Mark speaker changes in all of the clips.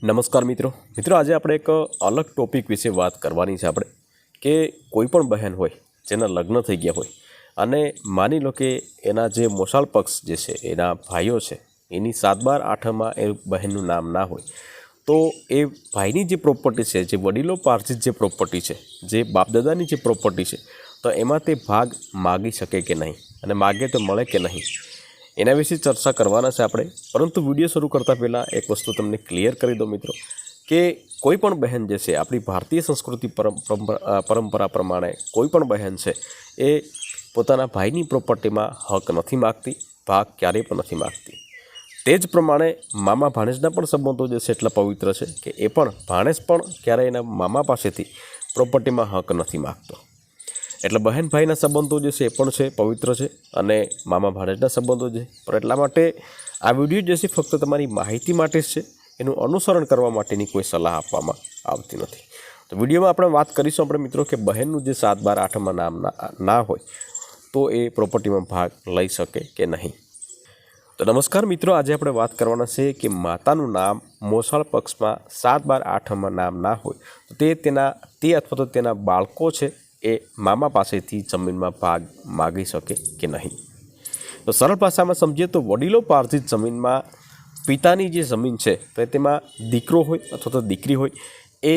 Speaker 1: નમસ્કાર મિત્રો આજે આપણે એક અલગ ટોપિક વિશે વાત કરવાની છે આપણે કે કોઈ પણ બહેન હોય જેના લગ્ન થઈ ગયા હોય અને માની લો કે એના જે મોસાળ પક્ષ જે છે એના ભાઈઓ છે એની 7/12 એ બહેનનું નામ ના હોય તો એ ભાઈની જે પ્રોપર્ટી છે, જે વડીલો પાર્જિત જે પ્રોપર્ટી છે, જે બાપદાદાની જે પ્રોપર્ટી છે, તો એમાં તે ભાગ માગી શકે કે નહીં અને માગે તો મળે કે નહીં, એના વિશે ચર્ચા કરવાના છે આપણે। પરંતુ વિડીયો શરૂ કરતાં પહેલાં એક વસ્તુ તમને ક્લિયર કરી દો મિત્રો કે કોઈ પણ બહેન જે છે આપણી ભારતીય સંસ્કૃતિ પરંપરા પ્રમાણે કોઈ પણ બહેન છે એ પોતાના ભાઈની પ્રોપર્ટીમાં હક નથી માગતી, ભાગ ક્યારેય પણ નથી માગતી। તે જ પ્રમાણે મામા ભાણેજના પણ સંબંધો જે છે એટલા પવિત્ર છે કે એ પણ ભાણેજ પણ ક્યારેય એના મામા પાસેથી પ્રોપર્ટીમાં હક નથી માગતો। એટલે બહેન ભાઈના સંબંધો જે છે એ પણ છે પવિત્ર છે અને મામા ભાણેજના સંબંધો છે, પણ એટલા માટે આ વિડીયો જે છે ફક્ત તમારી માહિતી માટે જ છે, એનું અનુસરણ કરવા માટેની કોઈ સલાહ આપવામાં આવતી નથી। તો વિડીયોમાં આપણે વાત કરીશું આપણે મિત્રો કે બહેનનું જે 7/12 નામ ના હોય તો એ પ્રોપર્ટીમાં ભાગ લઈ શકે કે નહીં। તો નમસ્કાર મિત્રો, આજે આપણે વાત કરવાના છે કે માતાનું નામ મોસાળ પક્ષમાં 7/12 નામ ના હોય તો તે અથવા તો તેના બાળકો છે એ મામા પાસેથી જમીનમાં ભાગ માગી શકે કે નહીં। તો સરળ ભાષામાં સમજીએ તો વડીલો પાર્જિત જમીનમાં પિતાની જે જમીન છે તો તેમાં દીકરો હોય અથવા તો દીકરી હોય એ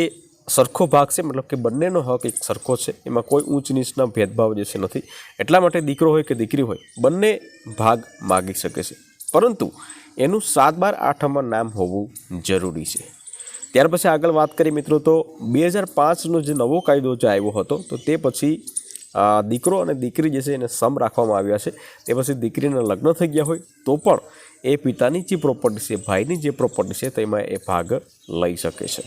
Speaker 1: સરખો ભાગ છે, મતલબ કે બંનેનો હક એક સરખો છે, એમાં કોઈ ઊંચ નીચના ભેદભાવ જે છે નથી। એટલા માટે દીકરો હોય કે દીકરી હોય બંને ભાગ માગી શકે છે, પરંતુ એનું 7/12 નામ હોવું જરૂરી છે। ત્યાર પછી આગળ વાત કરીએ મિત્રો તો 2005નો જે નવો કાયદો જે આવ્યો હતો તો તે પછી દીકરો અને દીકરી જે છે એને સમ રાખવામાં આવ્યા છે। તે પછી દીકરીના લગ્ન થઈ ગયા હોય તો પણ એ પિતાની જે પ્રોપર્ટી છે, ભાઈની જે પ્રોપર્ટી છે તેમાં એ ભાગ લઈ શકે છે।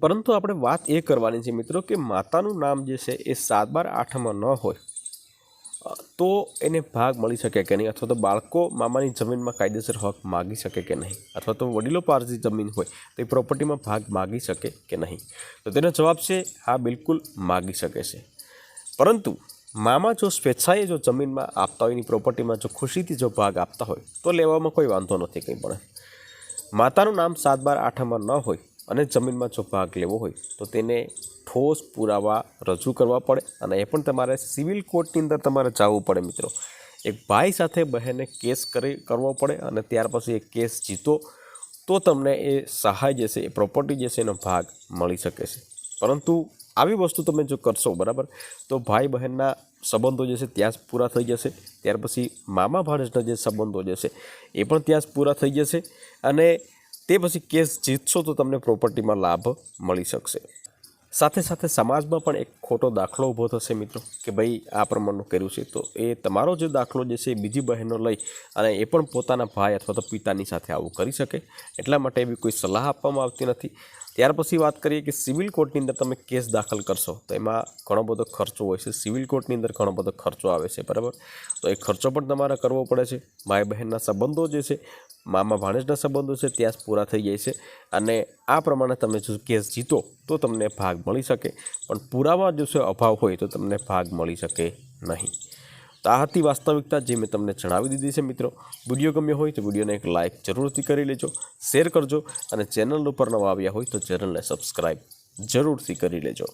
Speaker 1: પરંતુ આપણે વાત એ કરવાની છે મિત્રો કે માતાનું નામ જે છે એ 7/12 ન હોય તો એને ભાગ મળી શકે કે નહીં, અથવા તો બાળકો મામાની જમીનમાં કાયદેસર હક માગી શકે કે નહીં, અથવા તો વડીલો પાર્જિત જમીન હોય તો એ પ્રોપર્ટીમાં ભાગ માગી શકે કે નહીં। તો તેનો જવાબ છે હા, બિલકુલ માગી શકે છે। પરંતુ મામા જો સ્વેચ્છાએ જો જમીનમાં આપતા હોય, એની પ્રોપર્ટીમાં જો ખુશીથી જો ભાગ આપતા હોય તો લેવામાં કોઈ વાંધો નથી કંઈ પણ। માતાનું નામ 7/12 ન હોય અને જમીનમાં જો ભાગ લેવો હોય તો તેને ઠોસ પુરાવા રજૂ કરવા પડે અને એ પણ તમારે સિવિલ કોર્ટની અંદર તમારે જવું પડે મિત્રો। એક ભાઈ સાથે બહેને કેસ કરવો પડે અને ત્યાર પછી એ કેસ જીતો તો તમને એ સહાય જે છે, એ પ્રોપર્ટી જે છે એનો ભાગ મળી શકે છે। પરંતુ આવી વસ્તુ તમે જો કરશો બરાબર તો ભાઈ બહેનના સંબંધો જે છે ત્યાં જ પૂરા થઈ જશે, ત્યાર પછી મામા ભાણેજના જે સંબંધો જે છે એ પણ ત્યાં જ પૂરા થઈ જશે અને તે પછી કેસ જીતશો તો તમને પ્રોપર્ટીમાં લાભ મળી શકશે। સાથે સાથે સમાજમાં પણ એક ખોટો દાખલો ઊભો થશે મિત્રો કે ભાઈ આ પ્રમાણનું કર્યું છે તો એ તમારો જે દાખલો જે છે એ બીજી બહેનો લઈ અને એ પણ પોતાના ભાઈ અથવા તો પિતાની સાથે આવું કરી શકે, એટલા માટે એવી કોઈ સલાહ આપવામાં આવતી નથી। ત્યાર પછી વાત કરીએ કે સિવિલ કોર્ટની અંદર તમે કેસ દાખલ કરશો તો એમાં ઘણો બધો ખર્ચો હોય છે, સિવિલ કોર્ટની અંદર ઘણો બધો ખર્ચો આવે છે બરાબર, તો એ ખર્ચો પણ તમારે કરવો પડે છે। ભાઈ બહેનના સંબંધો જે છે, મામા ભાણેજના સંબંધો છે ત્યાં જ પૂરા થઈ જાય છે અને આ પ્રમાણે તમે જો કેસ જીતો તો તમને ભાગ મળી શકે, પણ પુરાવા જો છે અભાવ હોય તો તમને ભાગ મળી શકે નહીં। તો આ હતી વાસ્તવિકતા જે મેં તમને જણાવી દીધી છે મિત્રો। વિડીયો ગમ્યો હોય તો વિડીયોને એક લાઇક જરૂરથી કરી લેજો, શેર કરજો અને ચેનલ ઉપર નવા આવ્યા હોય તો ચેનલને સબસ્ક્રાઈબ જરૂરથી કરી લેજો।